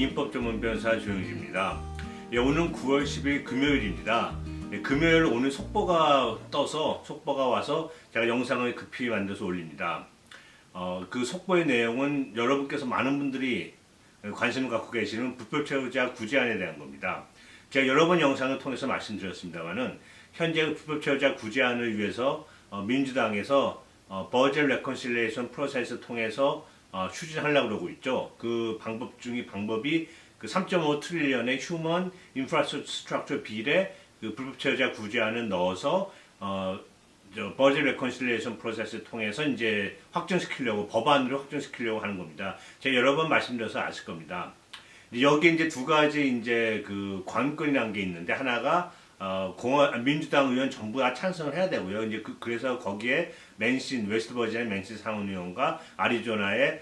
민법 전문 변호사 조영주입니다. 오늘은 9월 10일 금요일입니다. 금요일 오늘 속보가 와서 제가 영상을 급히 만들어서 올립니다. 그 속보의 내용은 여러분께서 많은 분들이 관심을 갖고 계시는 불법체류자 구제안에 대한 겁니다. 제가 여러 번 영상을 통해서 말씀드렸습니다만은 현재 불법체류자 구제안을 위해서 민주당에서 버젯 레컨실리에이션 프로세스 통해서 추진하려고 그러고 있죠. 그 방법이 그 3.5 트릴리언의 휴먼 인프라스트럭처 빌에 그 불법체류자 구제안을 넣어서 버젯 레컨실리에이션 프로세스 통해서 이제 법안으로 확정시키려고 하는 겁니다. 제가 여러 번 말씀드려서 아실 겁니다. 여기 이제 두 가지 이제 그 관건이라는 게 있는데 하나가 민주당 의원 전부 다 찬성을 해야 되고요. 이제 그래서 거기에 웨스트 버지니아 맨신 상원의원과 아리조나의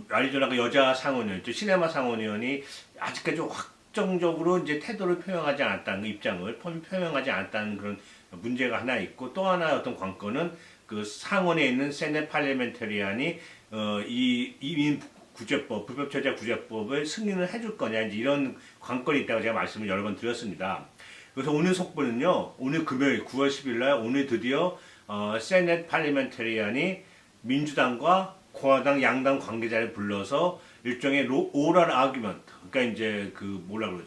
아리조나가 여자 상원의원, 시네마 상원의원이 아직까지 확정적으로 이제 태도를 표명하지 않았다는 입장을 표명하지 않았다는 그런 문제가 하나 있고, 또 하나 어떤 관건은 그 상원에 있는 세네 팔리멘터리안이 이 이민 구제법, 불법체류자 구제법을 승인을 해줄 거냐, 이제 이런 관건이 있다고 제가 말씀을 여러 번 드렸습니다. 그래서 오늘 속보는요, 오늘 금요일 9월 10일 날 오늘 드디어 세넷 팔리멘터리안이 민주당과 공화당 양당 관계자를 불러서 일종의 오럴 아규먼트, 그러니까 이제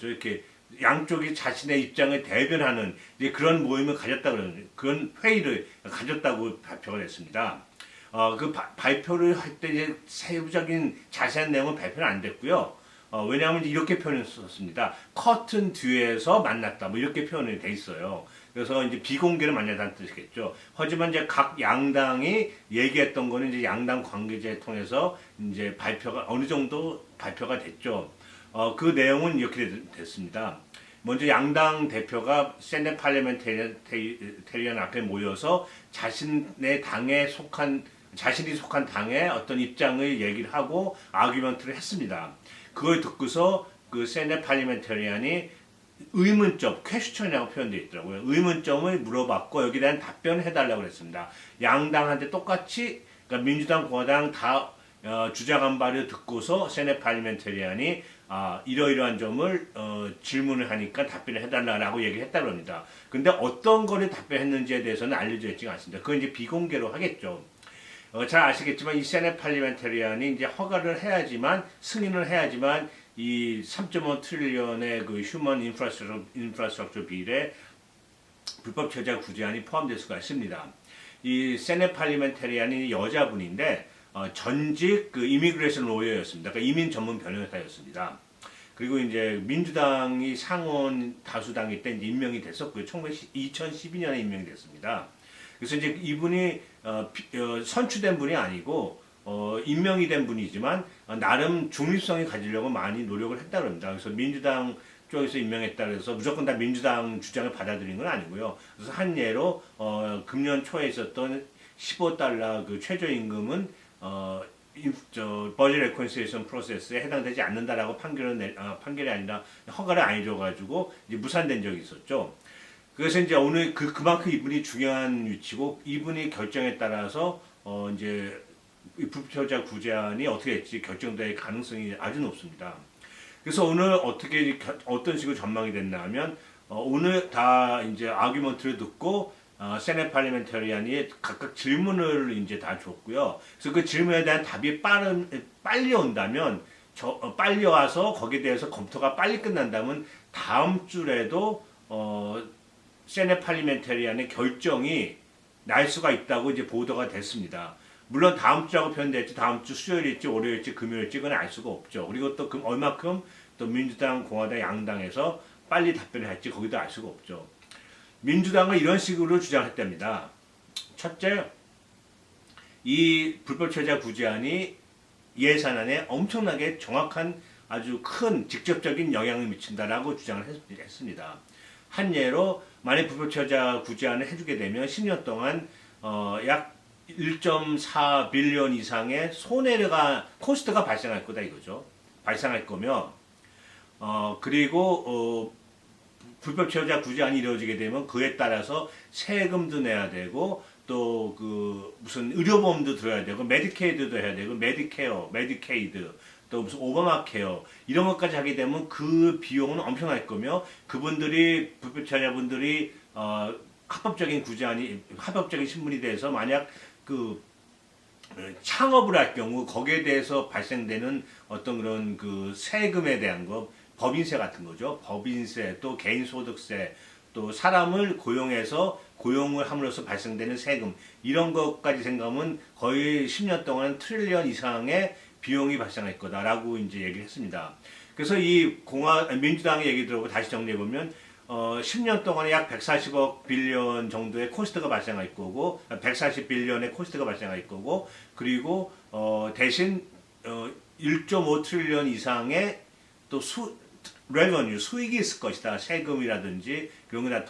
이렇게 양쪽이 자신의 입장을 대변하는 이제 그런 모임을 가졌다고 그러는 그런 회의를 가졌다고 발표가 됐습니다. 발표를 할 때 이제 세부적인 자세한 내용은 발표는 안 됐고요. 왜냐하면 이렇게 표현을 썼습니다. 커튼 뒤에서 만났다, 뭐 이렇게 표현이 돼 있어요. 그래서 이제 비공개로 만났다는 뜻이겠죠. 하지만 이제 각 양당이 얘기했던 거는 이제 양당 관계자를 통해서 이제 어느 정도 발표가 됐죠. 그 내용은 이렇게 됐습니다. 먼저 양당 대표가 세넷 팔리멘테리안 앞에 모여서 자신이 속한 당의 어떤 입장을 얘기를 하고 아규먼트를 했습니다. 그걸 듣고서 그 세넷 팔리멘테리안이 의문점, 퀘스천이라고 표현되어 있더라고요. 의문점을 물어봤고 여기에 대한 답변을 해달라고 했습니다. 양당한테 똑같이, 그러니까 민주당, 공화당 다 주장한 바를 듣고서 세넷 팔리멘테리안이 이러이러한 점을 질문을 하니까 답변을 해달라고 얘기를 했다고 합니다. 근데 어떤 거를 답변했는지에 대해서는 알려져 있지가 않습니다. 그건 이제 비공개로 하겠죠. 잘 아시겠지만 이 세넷 팔리멘테리안이 이제 승인을 해야지만 이 3.5 트릴리언의 그 휴먼 인프라스트럭처 빌에 불법체류자 구제안이 포함될 수가 있습니다. 이 세넷 팔리멘테리안이 여자분인데 전직 그 이미그레이션 로이어였습니다. 그러니까 이민 전문 변호사였습니다. 그리고 이제 민주당이 상원 다수당일 때 임명이 됐었고요. 2012년에 임명이 됐습니다. 그래서 이제 이분이 선출된 분이 아니고 임명이 된 분이지만 나름 중립성이 가지려고 많이 노력을 했다고 합니다. 그래서 민주당 쪽에서 임명했다 그래서 무조건 다 민주당 주장을 받아들인 건 아니고요. 그래서 한 예로 금년 초에 있었던 $15 그 최저임금은 버젯 레컨실리에이션 프로세스에 해당되지 않는다라고 판결이 아니라 허가를 안 해줘가지고 이제 무산된 적이 있었죠. 그래서 이제 오늘 그만큼 이분이 중요한 위치고 이분이 결정에 따라서 이제 불법체류자 구제안이 어떻게 될지 결정될 가능성이 아주 높습니다. 그래서 오늘 어떤 식으로 전망이 됐나 하면 오늘 다 이제 아규먼트를 듣고 세넷 팔리멘터리안이 각각 질문을 이제 다 줬고요. 그래서 그 질문에 대한 답이 빨리 온다면 빨리 와서 거기에 대해서 검토가 빨리 끝난다면 다음 주에도 세넷 팔리멘터리안의 결정이 날 수가 있다고 이제 보도가 됐습니다. 물론 다음 주라고 표현됐지 다음 주 수요일일지 월요일일지 금요일일지 그건 알 수가 없죠. 그리고 또 얼마큼 또 민주당, 공화당 양당에서 빨리 답변을 할지 거기도 알 수가 없죠. 민주당은 이런 식으로 주장했답니다. 첫째, 이 불법체류자 구제안이 예산안에 엄청나게 정확한 아주 큰 직접적인 영향을 미친다라고 주장을 했습니다. 한 예로 만약 불법체류자 구제안을 해주게 되면 10년 동안 약 1.4 빌리언 이상의 코스트가 발생할 거다 이거죠. 발생할 거며 그리고 불법체류자 구제안이 이루어지게 되면 그에 따라서 세금도 내야 되고 또 무슨 의료보험도 들어야 되고 메디케이드도 해야 되고 메디케이드 또 무슨 오바마 케어 이런 것까지 하게 되면 그 비용은 엄청날 거며 그분들이 불법자분들이 합법적인 구제안이 합법적인 신분이 돼서 만약 그 창업을 할 경우 거기에 대해서 발생되는 어떤 그런 그 세금에 대한 거 법인세 같은 거죠. 법인세 또 개인소득세 또 사람을 고용해서 고용을 함으로써 발생되는 세금 이런 것까지 생각하면 거의 10년 동안 트릴리언 이상의 비용이 발생할 거다라고 이제 얘기를 했습니다. 그래서 이 민주당의 얘기 들어보고 다시 정리해 보면 10년 동안에 약 140억 빌리언 정도의 코스트가 발생할 거고 140빌리언의 코스트가 발생할 거고 그리고 대신 1.5 트릴리언 이상의 또 레버뉴 수익이 있을 것이다. 세금이라든지 그런 거 다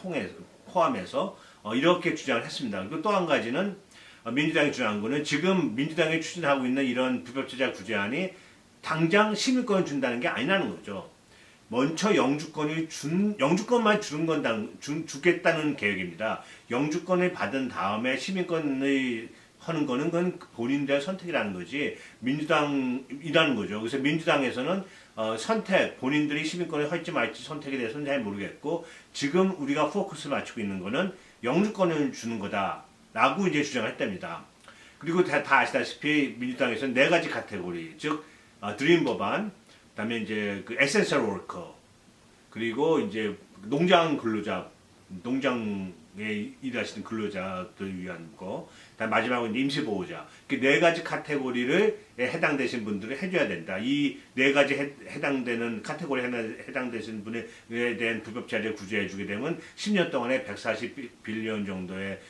포함해서 이렇게 주장을 했습니다. 그리고 또 한 가지는 민주당이 주장한 거는 지금 민주당이 추진하고 있는 이런 불법제자 구제안이 당장 시민권을 준다는 게 아니라는 거죠. 먼저 영주권만 주겠다는 계획입니다. 영주권을 받은 다음에 시민권을 하는 거는 그건 본인들의 선택이라는 거지 민주당이라는 거죠. 그래서 민주당에서는 본인들이 시민권을 할지 말지 선택에 대해서는 잘 모르겠고 지금 우리가 포커스를 맞추고 있는 거는 영주권을 주는 거다라고 이제 주장했답니다. 그리고 다 아시다시피 민주당에서는 네 가지 카테고리, 즉 드림 법안, 그다음에 이제 그 에센셜 워커, 그리고 이제 농장 근로자, 농장에 일하시는 근로자들 위한 거, 그다음 마지막으로 임시보호자. 그 네 가지 카테고리를 해당되신 분들을 해줘야 된다. 이 네 가지 해당되는 카테고리에 해당되신 분에 대한 불법자를 구제해주게 되면 10년 동안에 140빌리언 정도의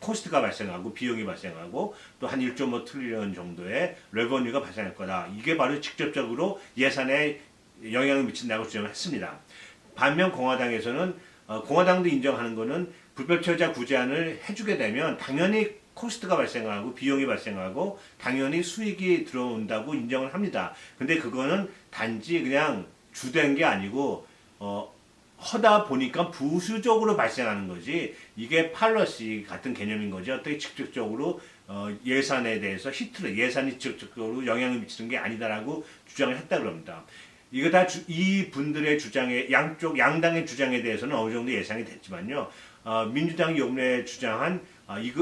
코스트가 발생하고 비용이 발생하고 또 한 1.5 트릴리언 정도의 레버뉴가 발생할 거다. 이게 바로 직접적으로 예산에 영향을 미친다고 주장을 했습니다. 반면 공화당에서는 공화당도 인정하는 거는 불법체자 구제안을 해주게 되면 당연히 코스트가 발생하고 비용이 발생하고 당연히 수익이 들어온다고 인정을 합니다. 근데 그거는 단지 그냥 주된 게 아니고 하다 보니까 부수적으로 발생하는 거지 이게 팔러시 같은 개념인 거죠. 어떻게 직접적으로 예산에 대해서 예산이 직접적으로 영향을 미치는 게 아니다라고 주장을 했다 그럽니다. 이거 다 이 분들의 주장에 양당의 주장에 대해서는 어느 정도 예상이 됐지만요. 민주당이 요번에 주장한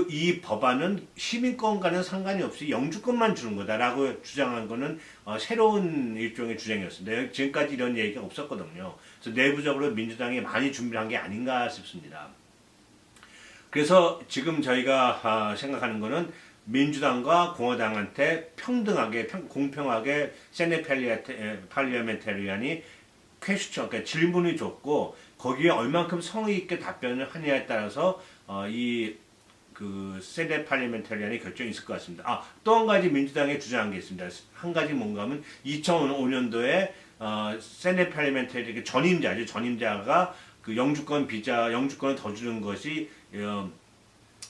이 법안은 시민권과는 상관이 없이 영주권만 주는 거다라고 주장한 거는 새로운 일종의 주장이었습니다. 지금까지 이런 얘기가 없었거든요. 그래서 내부적으로 민주당이 많이 준비한 게 아닌가 싶습니다. 그래서 지금 저희가 생각하는 거는 민주당과 공화당한테 평등하게 공평하게 세네 팔리멘테리안이 퀘스천, 그러니까 질문을 줬고 거기에 얼만큼 성의 있게 답변을 하느냐에 따라서 그 세네 팔리멘테리안의 결정이 있을 것 같습니다. 또 한 가지 민주당에 주장한 게 있습니다. 한 가지 뭔가 하면 2005년도에 세네 팔리멘테리 전임자가 그 영주권을 더 주는 것이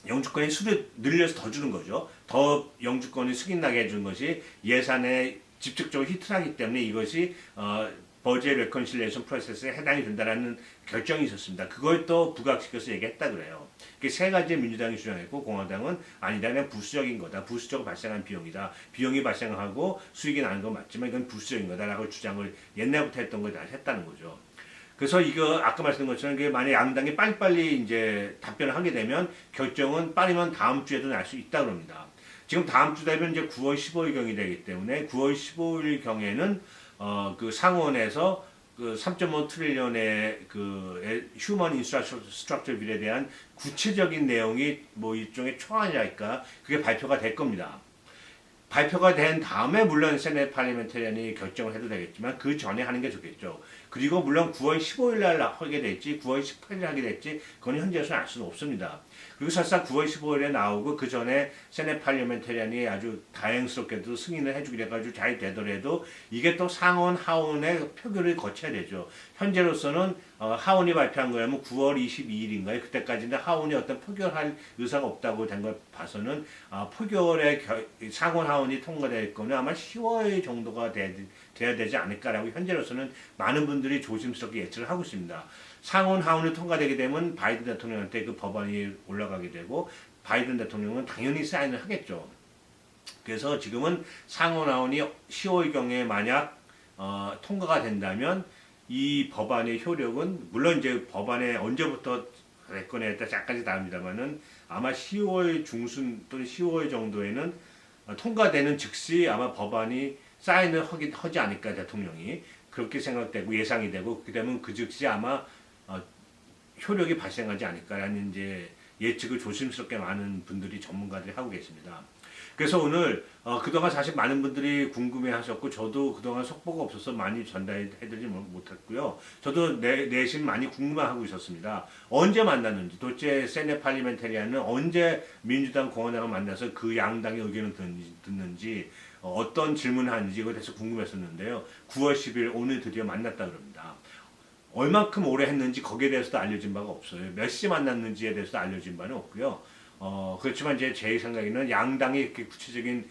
영주권의 수를 늘려서 더 주는 거죠. 더 영주권이 승인나게 해주는 것이 예산에 직접적으로 히트를 하기 때문에 이것이 버젯 레컨실레이션 프로세스에 해당이 된다는 결정이 있었습니다. 그걸 또 부각시켜서 얘기했다 그래요. 세 가지 민주당이 주장했고 공화당은 아니다. 그냥 부수적인 거다. 부수적으로 발생한 비용이다. 비용이 발생하고 수익이 나는 건 맞지만 이건 부수적인 거다라고 주장을 옛날부터 했던 걸 다시 했다는 거죠. 그래서 이거 아까 말씀드린 것처럼 만약 양당이 빨리빨리 이제 답변을 하게 되면 결정은 빠르면 다음 주에도 날 수 있다 그럽니다. 지금 다음 주 되면 이제 9월 15일 경이 되기 때문에 9월 15일 경에는 그 상원에서 그 3.5 트릴리언의 그 휴먼 인프라스트럭처 빌에 대한 구체적인 내용이 뭐 일종의 초안이랄까 그게 발표가 될 겁니다. 발표가 된 다음에 물론 세네 팔리멘테리안이 결정을 해도 되겠지만 그 전에 하는 게 좋겠죠. 그리고 물론 9월 15일 날 하게 될지 9월 18일 하게 될지 그건 현재로서는 알 수는 없습니다. 그리고 설사 9월 15일에 나오고 그 전에 세네 팔리멘테리안이 아주 다행스럽게도 승인을 해주기로 해가지고 잘 되더라도 이게 또 상원 하원의 표결을 거쳐야 되죠. 현재로서는 하원이 발표한 거라면 9월 22일인가요? 그때까지는 하원이 어떤 표결할 의사가 없다고 된 걸 봐서는 표결에 상원 하원이 통과될 거는 아마 10월 정도가 돼야 되지 않을까라고 현재로서는 많은 분들이 조심스럽게 예측을 하고 있습니다. 상원 하원이 통과되게 되면 바이든 대통령한테 그 법안이 올라가게 되고 바이든 대통령은 당연히 사인을 하겠죠. 그래서 지금은 상원하원이 10월경에 만약 통과가 된다면 이 법안의 효력은 물론 이제 법안에 언제부터 됐거냐에 따라 약간씩 다릅니다만은 아마 10월 중순 또는 10월 정도에는 통과되는 즉시 아마 법안이 사인을 하지 않을까 대통령이 그렇게 생각되고 예상이 되고 그다음에 그 즉시 아마 효력이 발생하지 않을까라는 이제 예측을 조심스럽게 많은 분들이 전문가들이 하고 계십니다. 그래서 오늘 그동안 사실 많은 분들이 궁금해하셨고 저도 그동안 속보가 없어서 많이 전달해드리지 못했고요. 저도 내심 많이 궁금해하고 있었습니다. 언제 만났는지 도대체 세네 팔리멘테리안은 언제 민주당 공화당을 만나서 그 양당의 의견을 듣는지 어떤 질문을 하는지 이거에 대해서 궁금했었는데요. 9월 10일 오늘 드디어 만났다 그럽니다. 얼만큼 오래 했는지 거기에 대해서도 알려진 바가 없어요. 몇 시 만났는지에 대해서도 알려진 바는 없고요. 그렇지만 이제 제 생각에는 양당이 이렇게 구체적인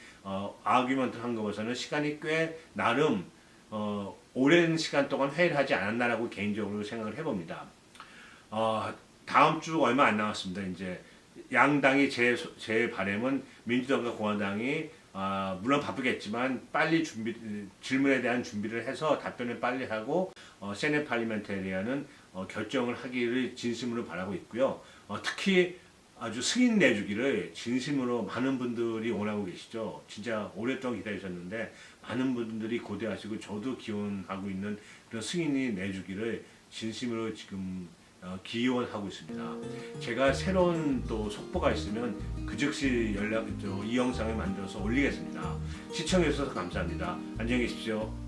아규먼트를 한 것에서는 시간이 꽤 나름 오랜 시간 동안 회의를 하지 않았나라고 개인적으로 생각을 해봅니다. 다음 주 얼마 안 남았습니다. 이제 양당이 제 바람은 민주당과 공화당이 물론 바쁘겠지만 빨리 질문에 대한 준비를 해서 답변을 빨리 하고 세네 팔리멘테리안은 결정을 하기를 진심으로 바라고 있고요. 특히 아주 승인 내주기를 진심으로 많은 분들이 원하고 계시죠. 진짜 오랫동안 기다리셨는데 많은 분들이 고대하시고 저도 기원하고 있는 그런 승인이 내주기를 진심으로 지금 기원하고 있습니다. 제가 새로운 또 속보가 있으면 그 즉시 이 영상을 만들어서 올리겠습니다. 시청해 주셔서 감사합니다. 안녕히 계십시오.